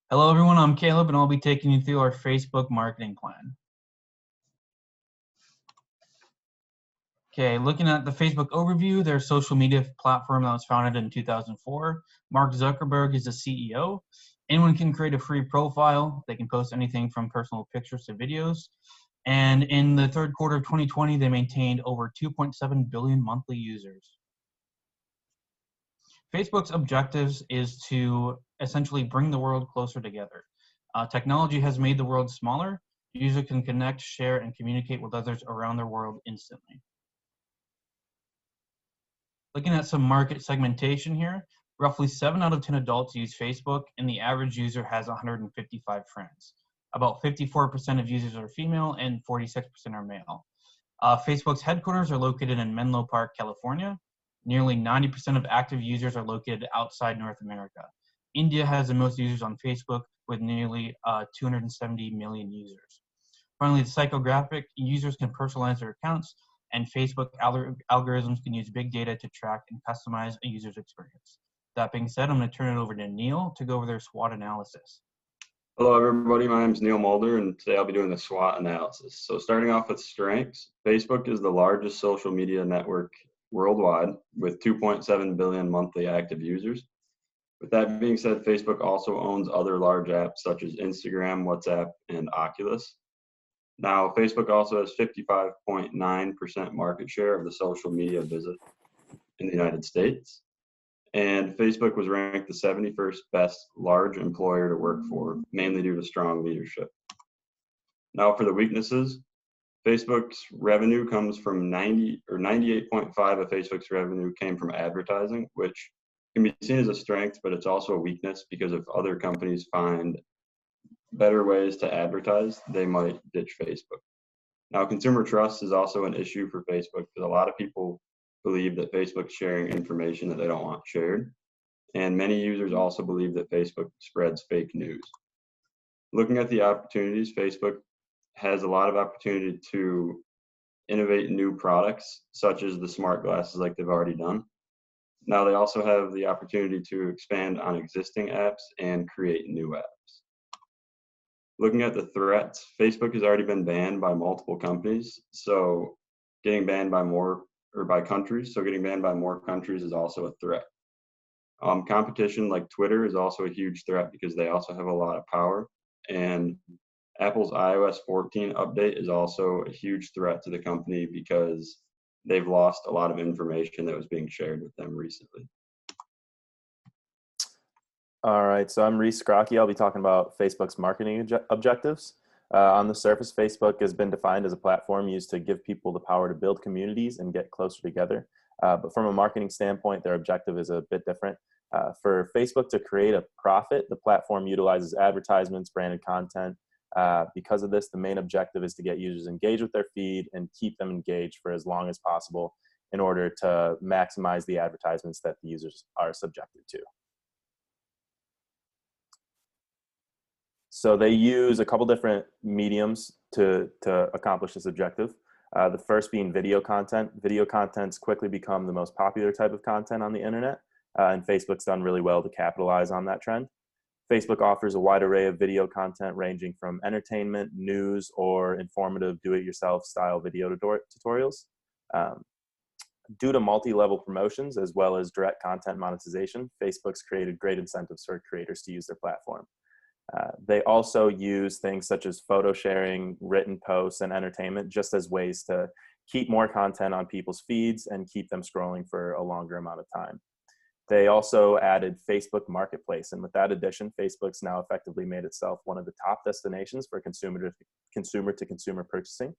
Hello everyone, I'm Caleb and I'll be taking you through our Facebook marketing plan. Okay, looking at the Facebook overview, their social media platform that was founded in 2004. Mark Zuckerberg is the CEO. Anyone can create a free profile. They can post anything from personal pictures to videos. And in the third quarter of 2020, they maintained over 2.7 billion monthly users. Facebook's objectives is to essentially bring the world closer together. Technology has made the world smaller. Users can connect, share, and communicate with others around the world instantly. Looking at some market segmentation here, roughly 7 out of 10 adults use Facebook, and the average user has 155 friends. About 54% of users are female and 46% are male. Facebook's headquarters are located in Menlo Park, California. Nearly 90% of active users are located outside North America. India has the most users on Facebook with nearly 270 million users. Finally, the psychographic, users can personalize their accounts, and Facebook algorithms can use big data to track and customize a user's experience. That being said, I'm going to turn it over to Neil to go over their SWOT analysis. Hello, everybody. My name is Neil Mulder, and today I'll be doing the SWOT analysis. So starting off with strengths, Facebook is the largest social media network worldwide with 2.7 billion monthly active users. With that being said, Facebook also owns other large apps such as Instagram, WhatsApp, and Oculus. Now, Facebook also has 55.9% market share of the social media visit in the United States. And Facebook was ranked the 71st best large employer to work for, mainly due to strong leadership. Now for the weaknesses, Facebook's revenue comes from 98.5 of Facebook's revenue came from advertising, which can be seen as a strength, but it's also a weakness because if other companies find better ways to advertise, they might ditch Facebook. Now, consumer trust is also an issue for Facebook because a lot of people believe that Facebook's sharing information that they don't want shared. And many users also believe that Facebook spreads fake news. Looking at the opportunities, Facebook has a lot of opportunity to innovate new products, such as the smart glasses like they've already done. Now they also have the opportunity to expand on existing apps and create new apps. Looking at the threats, Facebook has already been banned by multiple companies, so getting banned by more countries is also a threat. Competition like Twitter is also a huge threat because they also have a lot of power, and Apple's iOS 14 update is also a huge threat to the company because they've lost a lot of information that was being shared with them recently. All right, so I'm Reese Scrocky. I'll be talking about Facebook's marketing objectives. On the surface, Facebook has been defined as a platform used to give people the power to build communities and get closer together. But from a marketing standpoint, their objective is a bit different. For Facebook to create a profit, the platform utilizes advertisements, branded content. Because of this, the main objective is to get users engaged with their feed and keep them engaged for as long as possible in order to maximize the advertisements that the users are subjected to. So they use a couple different mediums to accomplish this objective. The first being video content. Video content's quickly become the most popular type of content on the internet, and Facebook's done really well to capitalize on that trend. Facebook offers a wide array of video content ranging from entertainment, news, or informative do-it-yourself style video tutorials. Due to multi-level promotions as well as direct content monetization, Facebook's created great incentives for creators to use their platform. They also use things such as photo sharing, written posts, and entertainment just as ways to keep more content on people's feeds and keep them scrolling for a longer amount of time. They also added Facebook Marketplace, and with that addition, Facebook's now effectively made itself one of the top destinations for consumer-to-consumer purchasing.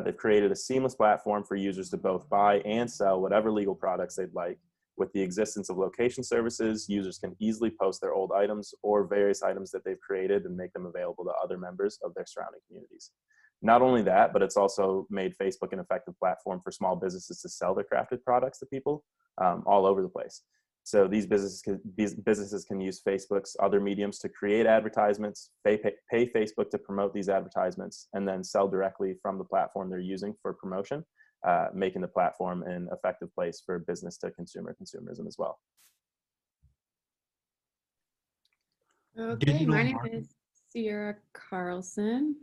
They've created a seamless platform for users to both buy and sell whatever legal products they'd like. With the existence of location services, users can easily post their old items or various items that they've created and make them available to other members of their surrounding communities. Not only that, but it's also made Facebook an effective platform for small businesses to sell their crafted products to people all over the place. So these businesses can use Facebook's other mediums to create advertisements, pay Facebook to promote these advertisements, and then sell directly from the platform they're using for promotion, making the platform an effective place for business to consumer consumerism as well. Okay, Digital my name marketing. is Sierra Carlson,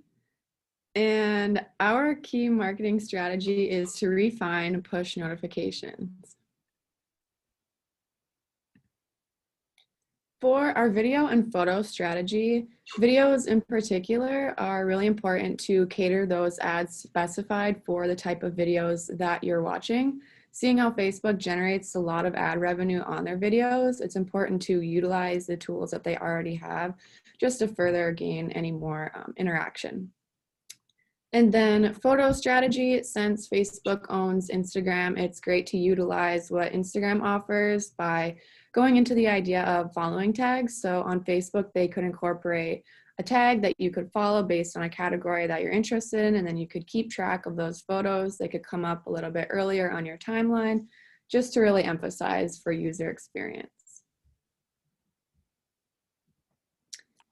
and our key marketing strategy is to refine push notifications. For our video and photo strategy, videos in particular are really important to cater those ads specified for the type of videos that you're watching. Seeing how Facebook generates a lot of ad revenue on their videos, it's important to utilize the tools that they already have just to further gain any more interaction. And then photo strategy, since Facebook owns Instagram, it's great to utilize what Instagram offers by going into the idea of following tags. So on Facebook, they could incorporate a tag that you could follow based on a category that you're interested in, and then you could keep track of those photos. They could come up a little bit earlier on your timeline, just to really emphasize for user experience.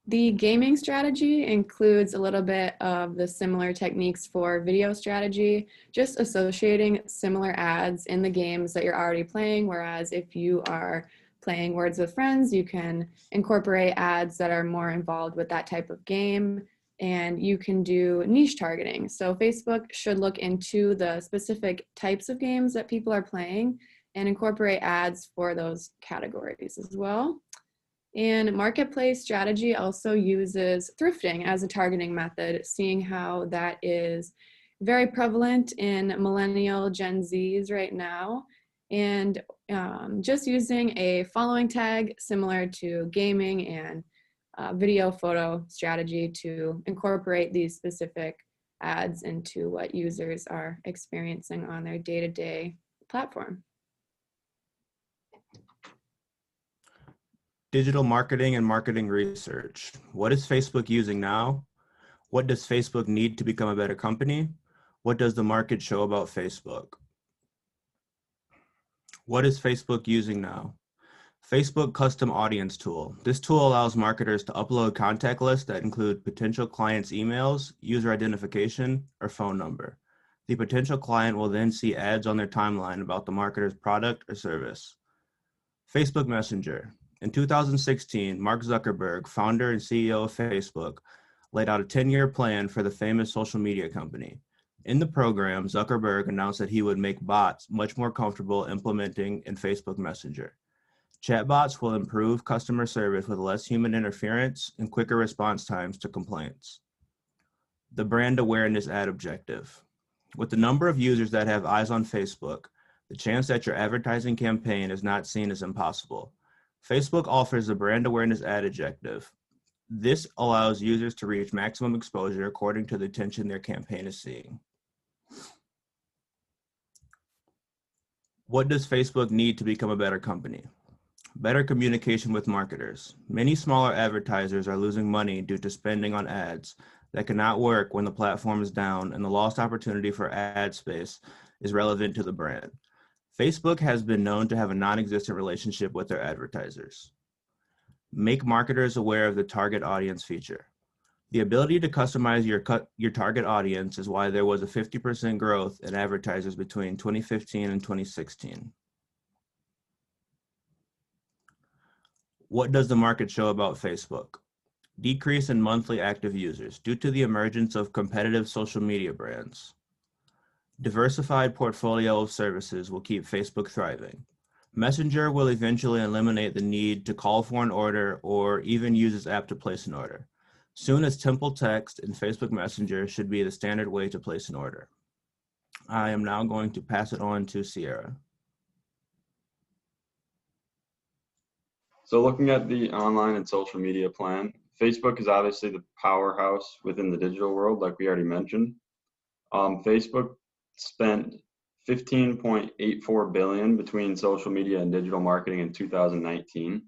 The gaming strategy includes a little bit of the similar techniques for video strategy, just associating similar ads in the games that you're already playing. Whereas if you are playing Words with Friends, you can incorporate ads that are more involved with that type of game, and you can do niche targeting. So Facebook should look into the specific types of games that people are playing and incorporate ads for those categories as well. And marketplace strategy also uses thrifting as a targeting method, seeing how that is very prevalent in millennial Gen Zs right now. And just using a following tag similar to gaming and video photo strategy to incorporate these specific ads into what users are experiencing on their day-to-day platform. Digital marketing and marketing research. What is Facebook using now? What does Facebook need to become a better company? What does the market show about Facebook? What is Facebook using now? Facebook Custom Audience Tool. This tool allows marketers to upload contact lists that include potential clients' emails, user identification, or phone number. The potential client will then see ads on their timeline about the marketer's product or service. Facebook Messenger. In 2016, Mark Zuckerberg, founder and CEO of Facebook, laid out a 10-year plan for the famous social media company. In the program, Zuckerberg announced that he would make bots much more comfortable implementing in Facebook Messenger. Chatbots will improve customer service with less human interference and quicker response times to complaints. The brand awareness ad objective. With the number of users that have eyes on Facebook, the chance that your advertising campaign is not seen as impossible. Facebook offers a brand awareness ad objective. This allows users to reach maximum exposure according to the attention their campaign is seeing. What does Facebook need to become a better company? Better communication with marketers. Many smaller advertisers are losing money due to spending on ads that cannot work when the platform is down and the lost opportunity for ad space is relevant to the brand. Facebook has been known to have a non-existent relationship with their advertisers. Make marketers aware of the target audience feature. The ability to customize your target audience is why there was a 50% growth in advertisers between 2015 and 2016. What does the market show about Facebook? Decrease in monthly active users due to the emergence of competitive social media brands. Diversified portfolio of services will keep Facebook thriving. Messenger will eventually eliminate the need to call for an order or even use this app to place an order. Soon as Temple Text and Facebook Messenger should be the standard way to place an order. I am now going to pass it on to Sierra. So looking at the online and social media plan, Facebook is obviously the powerhouse within the digital world, like we already mentioned. Facebook spent $15.84 billion between social media and digital marketing in 2019.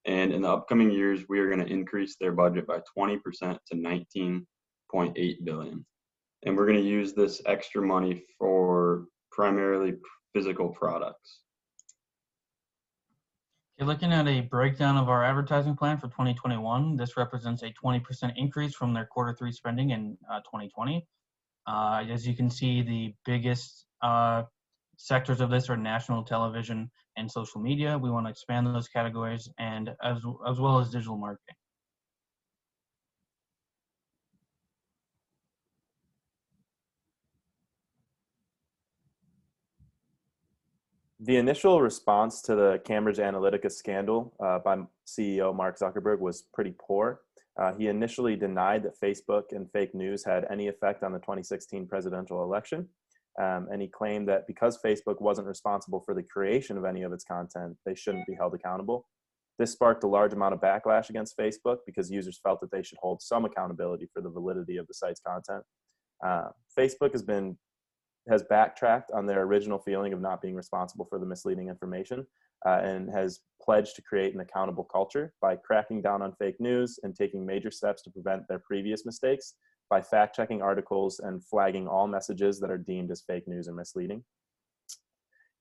And in the upcoming years, we are going to increase their budget by 20% to $19.8 billion. And we're going to use this extra money for primarily physical products. Okay, looking at a breakdown of our advertising plan for 2021, this represents a 20% increase from their Q3 spending in 2020. As you can see, the biggest sectors of this are national television and social media. We want to expand those categories and as well as digital marketing. The initial response to the Cambridge Analytica scandal by CEO Mark Zuckerberg was pretty poor. He initially denied that Facebook and fake news had any effect on the 2016 presidential election. And he claimed that because Facebook wasn't responsible for the creation of any of its content, they shouldn't be held accountable. This sparked a large amount of backlash against Facebook because users felt that they should hold some accountability for the validity of the site's content. Facebook has backtracked on their original feeling of not being responsible for the misleading information and has pledged to create an accountable culture by cracking down on fake news and taking major steps to prevent their previous mistakes by fact-checking articles and flagging all messages that are deemed as fake news or misleading.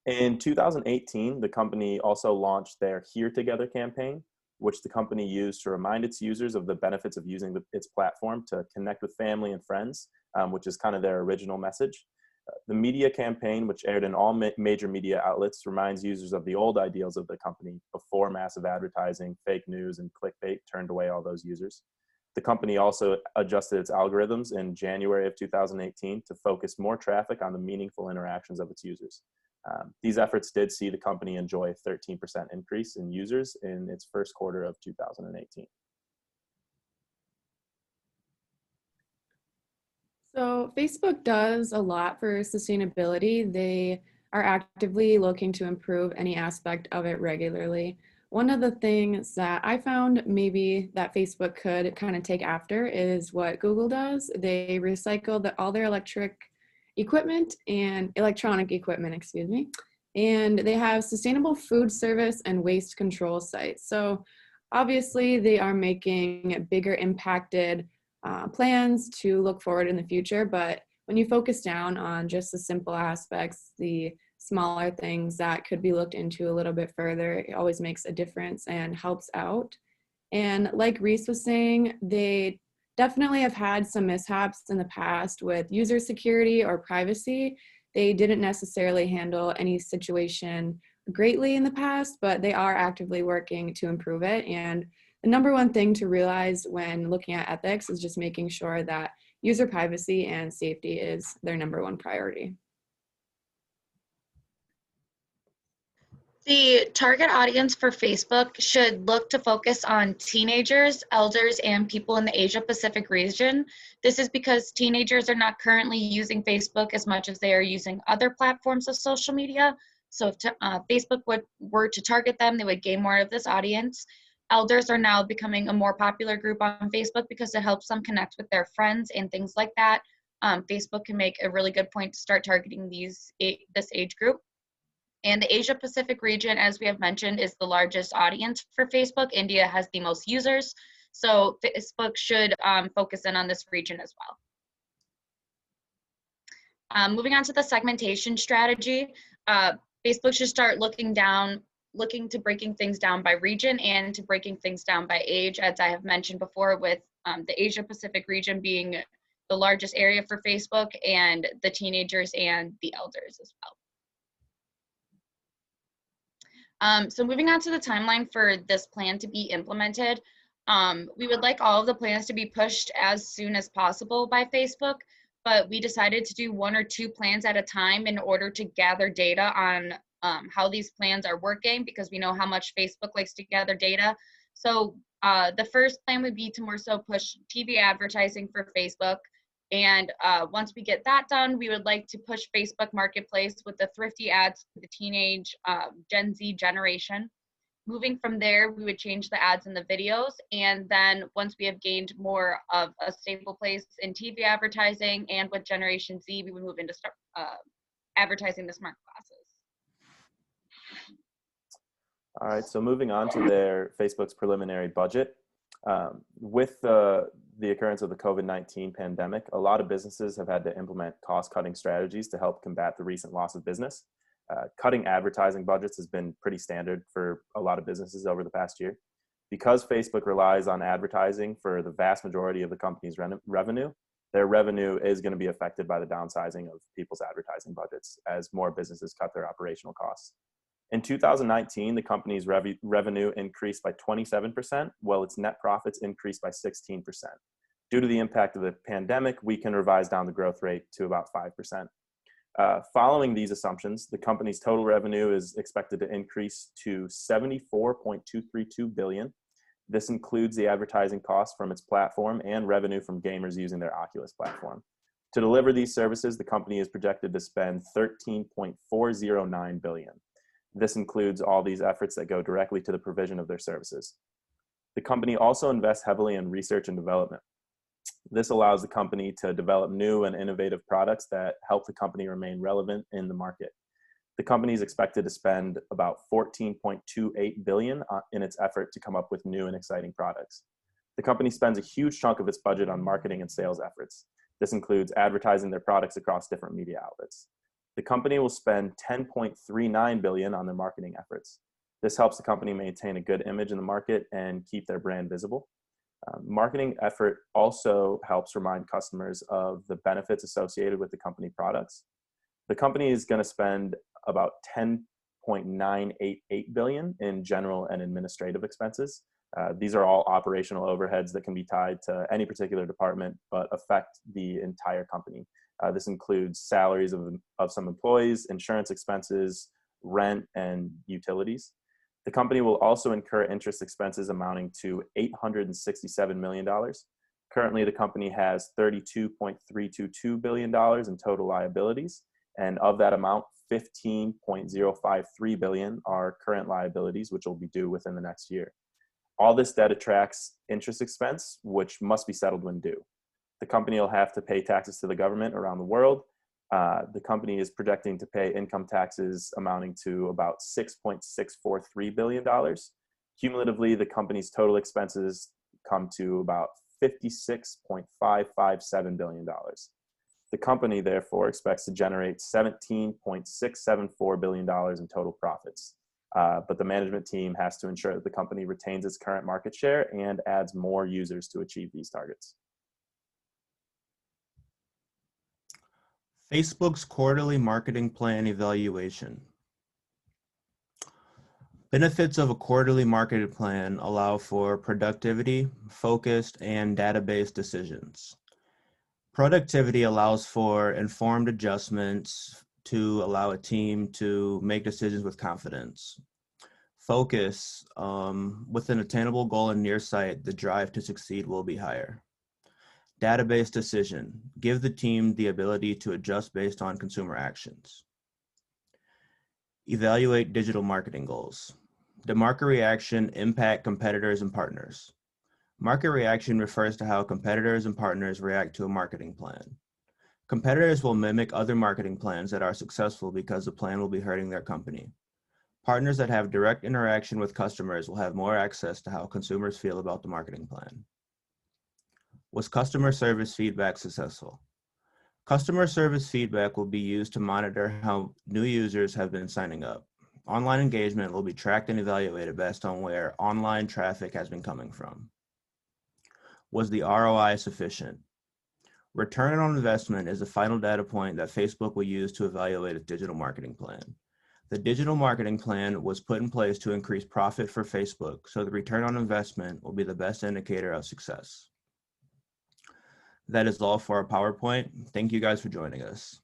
In 2018, the company also launched their Here Together campaign, which the company used to remind its users of the benefits of using its platform to connect with family and friends, which is kind of their original message. The media campaign, which aired in all major media outlets, reminds users of the old ideals of the company before massive advertising, fake news, and clickbait turned away all those users. The company also adjusted its algorithms in January of 2018 to focus more traffic on the meaningful interactions of its users. These efforts did see the company enjoy a 13% increase in users in its first quarter of 2018. So Facebook does a lot for sustainability. They are actively looking to improve any aspect of it regularly. One of the things that I found maybe that Facebook could kind of take after is what Google does. They recycle all their electronic equipment, excuse me, and they have sustainable food service and waste control sites. So obviously they are making bigger impacted plans to look forward in the future. But when you focus down on just the simple aspects, the smaller things that could be looked into a little bit further, it always makes a difference and helps out. And like Reese was saying, they definitely have had some mishaps in the past with user security or privacy. They didn't necessarily handle any situation greatly in the past, but they are actively working to improve it. And the number one thing to realize when looking at ethics is just making sure that user privacy and safety is their number one priority. The target audience for Facebook should look to focus on teenagers, elders, and people in the Asia Pacific region. This is because teenagers are not currently using Facebook as much as they are using other platforms of social media. So if Facebook were to target them, they would gain more of this audience. Elders are now becoming a more popular group on Facebook because it helps them connect with their friends and things like that. Facebook can make a really good point to start targeting this age group. And the Asia Pacific region, as we have mentioned, is the largest audience for Facebook. India has the most users. So Facebook should focus in on this region as well. Moving on to the segmentation strategy, Facebook should start looking to breaking things down by region and to breaking things down by age, as I have mentioned before, with the Asia Pacific region being the largest area for Facebook and the teenagers and the elders as well. So moving on to the timeline for this plan to be implemented, we would like all of the plans to be pushed as soon as possible by Facebook, but we decided to do 1 or 2 plans at a time in order to gather data on how these plans are working, because we know how much Facebook likes to gather data. So the first plan would be to more so push TV advertising for Facebook. And once we get that done, we would like to push Facebook Marketplace with the thrifty ads for the teenage Gen Z generation. Moving from there, we would change the ads in the videos. And then once we have gained more of a stable place in TV advertising and with Generation Z, we would move into start advertising the smart glasses. All right, so moving on to Facebook's preliminary budget. With the occurrence of the COVID-19 pandemic, a lot of businesses have had to implement cost-cutting strategies to help combat the recent loss of business. Cutting advertising budgets has been pretty standard for a lot of businesses over the past year. Because Facebook relies on advertising for the vast majority of the company's revenue, their revenue is going to be affected by the downsizing of people's advertising budgets as more businesses cut their operational costs. In 2019, the company's revenue increased by 27%, while its net profits increased by 16%. Due to the impact of the pandemic, we can revise down the growth rate to about 5%. Following these assumptions, the company's total revenue is expected to increase to $74.232 billion. This includes the advertising costs from its platform and revenue from gamers using their Oculus platform. To deliver these services, the company is projected to spend $13.409 billion. This includes all these efforts that go directly to the provision of their services. The company also invests heavily in research and development. This allows the company to develop new and innovative products that help the company remain relevant in the market. The company is expected to spend about $14.28 billion in its effort to come up with new and exciting products. The company spends a huge chunk of its budget on marketing and sales efforts. This includes advertising their products across different media outlets. The company will spend $10.39 billion on their marketing efforts. This helps the company maintain a good image in the market and keep their brand visible. Marketing effort also helps remind customers of the benefits associated with the company products. The company is going to spend about $10.988 billion in general and administrative expenses. These are all operational overheads that can be tied to any particular department but affect the entire company. This includes salaries of some employees, insurance expenses, rent, and utilities. The company will also incur interest expenses amounting to $867 million. Currently, the company has $32.322 billion in total liabilities, and of that amount, $15.053 billion are current liabilities, which will be due within the next year. All this debt attracts interest expense, which must be settled when due. The company will have to pay taxes to the government around the world. The company is projecting to pay income taxes amounting to about $6.643 billion. Cumulatively, the company's total expenses come to about $56.557 billion. The company, therefore, expects to generate $17.674 billion in total profits. But the management team has to ensure that the company retains its current market share and adds more users to achieve these targets. Facebook's quarterly marketing plan evaluation. Benefits of a quarterly marketing plan allow for productivity, focused, and database decisions. Productivity allows for informed adjustments to allow a team to make decisions with confidence. Focus, with an attainable goal in near sight, the drive to succeed will be higher. Database decision, give the team the ability to adjust based on consumer actions. Evaluate digital marketing goals. The market reaction impact competitors and partners. Market reaction refers to how competitors and partners react to a marketing plan. Competitors will mimic other marketing plans that are successful because the plan will be hurting their company. Partners that have direct interaction with customers will have more access to how consumers feel about the marketing plan. Was customer service feedback successful? Customer service feedback will be used to monitor how new users have been signing up. Online engagement will be tracked and evaluated based on where online traffic has been coming from. Was the ROI sufficient? Return on investment is the final data point that Facebook will use to evaluate its digital marketing plan. The digital marketing plan was put in place to increase profit for Facebook, so the return on investment will be the best indicator of success. That is all for our PowerPoint. Thank you guys for joining us.